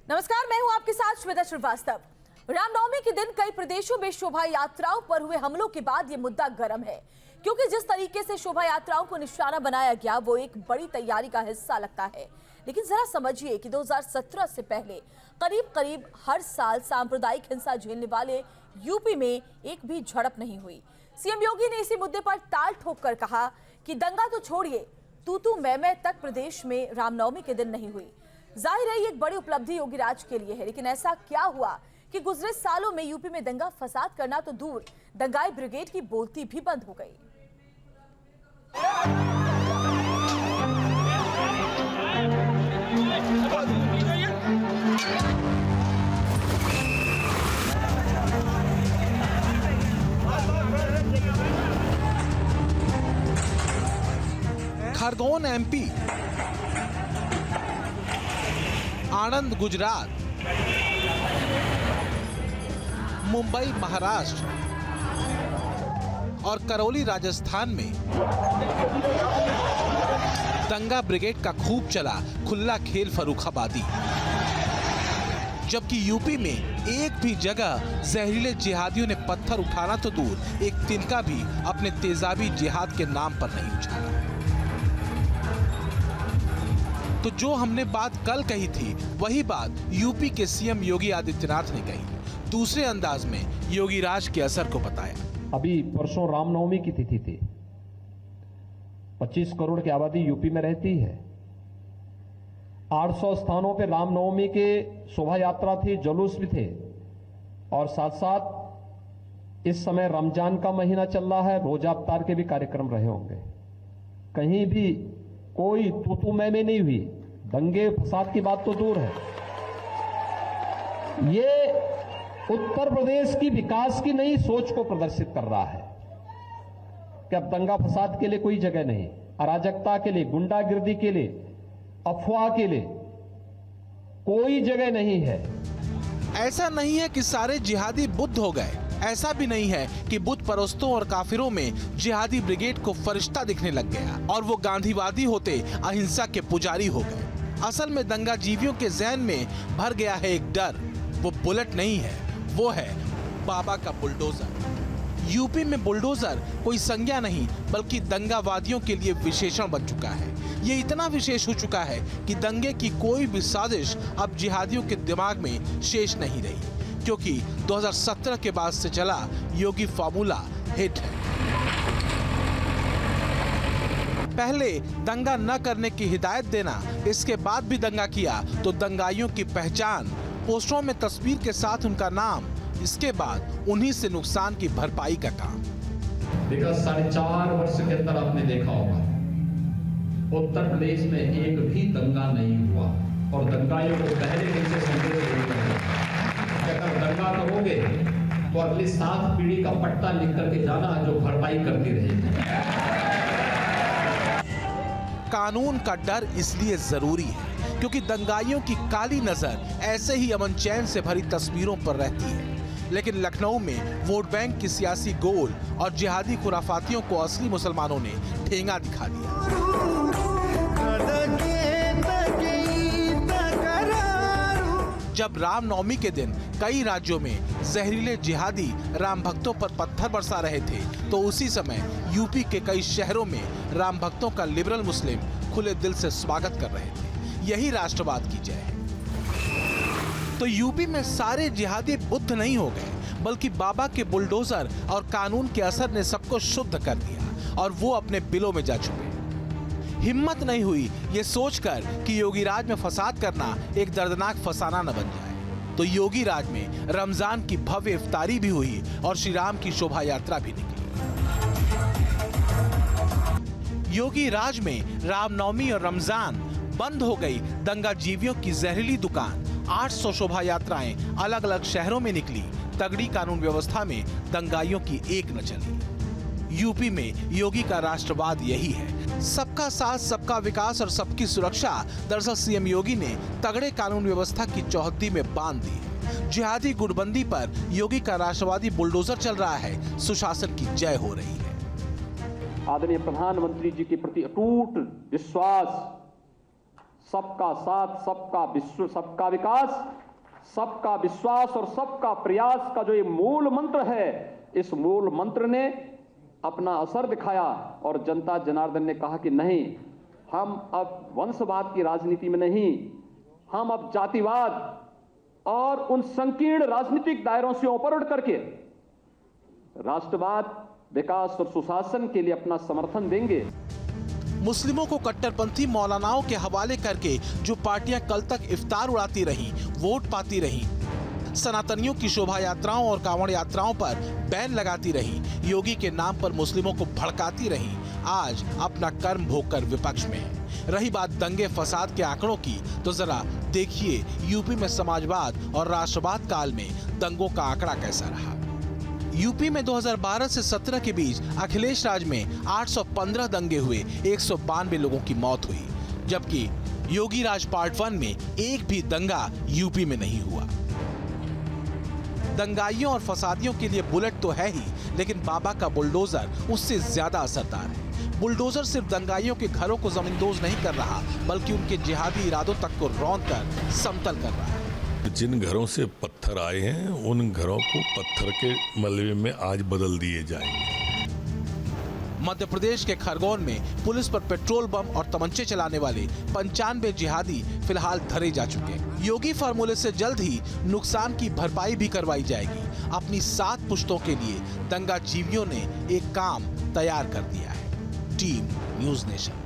नमस्कार, मैं हूं आपके साथ श्वेता श्रीवास्तव। रामनवमी के दिन कई प्रदेशों में शोभा यात्राओं पर हुए हमलों के बाद ये मुद्दा गर्म है, क्योंकि जिस तरीके से शोभा यात्राओं को निशाना बनाया गया वो एक बड़ी तैयारी का हिस्सा लगता है। लेकिन जरा समझिए कि 2017 से पहले करीब हर साल सांप्रदायिक हिंसा झेलने वाले यूपी में एक भी झड़प नहीं हुई। सीएम योगी ने इसी मुद्दे पर ताल ठोककर कहा कि दंगा तो छोड़िए, तू मैं तक प्रदेश में रामनवमी के दिन नहीं हुई। जाहिर है ये एक बड़ी उपलब्धि योगी राज के लिए है, लेकिन ऐसा क्या हुआ कि गुजरे सालों में यूपी में दंगा फसाद करना तो दूर, दंगाई ब्रिगेड की बोलती भी बंद हो गई। खरगोन एमपी, आणंद गुजरात, मुंबई महाराष्ट्र और करौली राजस्थान में दंगा ब्रिगेड का खूब चला खुला खेल फर्रुखाबादी। जबकि यूपी में एक भी जगह जहरीले जिहादियों ने पत्थर उठाना तो दूर, एक तिनका भी अपने तेजाबी जिहाद के नाम पर नहीं उछाला। तो जो हमने बात कल कही थी वही बात यूपी के सीएम योगी आदित्यनाथ ने कही, दूसरे अंदाज में योगी राज के असर को बताया। अभी परसों रामनवमी की तिथि थी। 25 करोड़ की आबादी यूपी में रहती है। 800 स्थानों पे रामनवमी के शोभा यात्रा थी, जुलूस भी थे, और साथ साथ इस समय रमजान का महीना चल रहा है, रोजा अफ्तार के भी कार्यक्रम रहे होंगे। कहीं भी कोई तू मैं नहीं हुई। दंगे फसाद की बात तो दूर है। ये उत्तर प्रदेश की विकास की नई सोच को प्रदर्शित कर रहा है कि अब दंगा फसाद के लिए कोई जगह नहीं, अराजकता के लिए, गुंडागिर्दी के लिए, अफवाह के लिए कोई जगह नहीं है। ऐसा नहीं है कि सारे जिहादी बुद्ध हो गए, ऐसा भी नहीं है कि बुद्ध परस्तों और काफिरों में जिहादी ब्रिगेड को फरिश्ता दिखने लग गया और वो गांधीवादी होते अहिंसा के पुजारी हो गए। असल में दंगा जीवियों के जहन में भर गया है एक डर। वो बुलेट नहीं है, वो है बाबा का बुलडोजर। यूपी में बुलडोजर कोई संज्ञा नहीं बल्कि दंगावादियों के लिए विशेषण बन चुका है। ये इतना विशेष हो चुका है कि दंगे की कोई भी साजिश अब जिहादियों के दिमाग में शेष नहीं रही, क्योंकि 2017 के बाद से चला योगी फार्मूला हिट है। पहले दंगा न करने की हिदायत देना, इसके बाद भी दंगा किया तो दंगाइयों की पहचान, पोस्टरों में तस्वीर के साथ उनका नाम, इसके बाद उन्हीं से नुकसान की भरपाई का काम। देखा 4.5 वर्ष के अंदर आपने देखा होगा उत्तर प्रदेश में एक भी दंगा नहीं हुआ, और दंगाइयों को पहले दिन से संदेश अगर दंगा करोगे तो अगली 7 पीढ़ी का पट्टा लिख करके जाना जो भरपाई करती रहेगी। कानून का डर इसलिए जरूरी है क्योंकि दंगाइयों की काली नजर ऐसे ही अमन चैन से भरी तस्वीरों पर रहती है, लेकिन लखनऊ में वोट बैंक की सियासी गोल और जिहादी खुराफातियों को असली मुसलमानों ने ठेंगा दिखा दिया। जब रामनवमी के दिन कई राज्यों में जहरीले जिहादी राम भक्तों पर पत्थर बरसा रहे थे, तो उसी समय यूपी के कई शहरों में राम भक्तों का लिबरल मुस्लिम खुले दिल से स्वागत कर रहे थे। यही राष्ट्रवाद की जय है। तो यूपी में सारे जिहादी बुद्ध नहीं हो गए, बल्कि बाबा के बुलडोजर और कानून के असर ने सबको शुद्ध कर दिया और वो अपने बिलों में जा छुपे। हिम्मत नहीं हुई ये सोचकर कि योगी राज में फसाद करना एक दर्दनाक फसाना न बन जाए, तो योगी राज में रमजान की भव्य इफ्तारी भी हुई और श्री राम की शोभा यात्रा भी निकली। योगी राज में रामनवमी और रमजान बंद हो गई दंगा जीवियों की जहरीली दुकान। 800 शोभा यात्राएं अलग अलग शहरों में निकली। तगड़ी कानून व्यवस्था में दंगाइयों की एक न चली। यूपी में योगी का राष्ट्रवाद यही है, सबका साथ, सबका विकास और सबकी सुरक्षा। दरअसल सीएम योगी ने तगड़े कानून व्यवस्था की चौहद्दी में बांध दी। जिहादी गुटबंदी पर योगी का राष्ट्रवादी बुलडोजर चल रहा है, सुशासन की जय हो रही है। आदरणीय प्रधानमंत्री जी के प्रति अटूट विश्वास सबका साथ, सबका विकास, सबका विश्वास और सबका प्रयास का जो ये मूल मंत्र है, इस मूल मंत्र ने अपना असर दिखाया और जनता जनार्दन ने कहा कि नहीं, हम अब वंशवाद की राजनीति में नहीं, हम अब जातिवाद और उन संकीर्ण राजनीतिक दायरों से ऊपर उठ करके राष्ट्रवाद, विकास और सुशासन के लिए अपना समर्थन देंगे। मुस्लिमों को कट्टरपंथी मौलानाओं के हवाले करके जो पार्टियां कल तक इफ्तार उड़ाती रहीं, वोट पाती रहीं, सनातनियों की शोभा यात्राओं और कांवड़ यात्राओं पर बैन लगाती रहीं, योगी के नाम पर मुस्लिमों को भड़काती रहीं, आज अपना कर्म भोग कर विपक्ष में है। रही बात दंगे फसाद के आंकड़ों की, तो जरा देखिए यूपी में समाजवाद और राष्ट्रवाद काल में दंगों का आंकड़ा कैसा रहा। यूपी में 2012 से 17 के बीच अखिलेश राज में 815 दंगे हुए, 192 लोगों की मौत हुई, जबकि योगी राज पार्ट 1 में एक भी दंगा यूपी में नहीं हुआ। दंगाइयों और फसादियों के लिए बुलेट तो है ही, लेकिन बाबा का बुलडोजर उससे ज्यादा असरदार है। बुलडोजर सिर्फ दंगाइयों के घरों को जमींदोज नहीं कर रहा, बल्कि उनके जिहादी इरादों तक को रौंद कर समतल कर रहा है। जिन घरों से पत्थर आए हैं, उन घरों को पत्थर के मलबे में आज बदल दिए जाएंगे। मध्य प्रदेश के खरगोन में पुलिस पर पेट्रोल बम और तमंचे चलाने वाले 95 जिहादी फिलहाल धरे जा चुके हैं। योगी फार्मूले से जल्द ही नुकसान की भरपाई भी करवाई जाएगी। अपनी 7 पुश्तों के लिए दंगा जीवियों ने एक काम तैयार कर दिया है। Team news nation.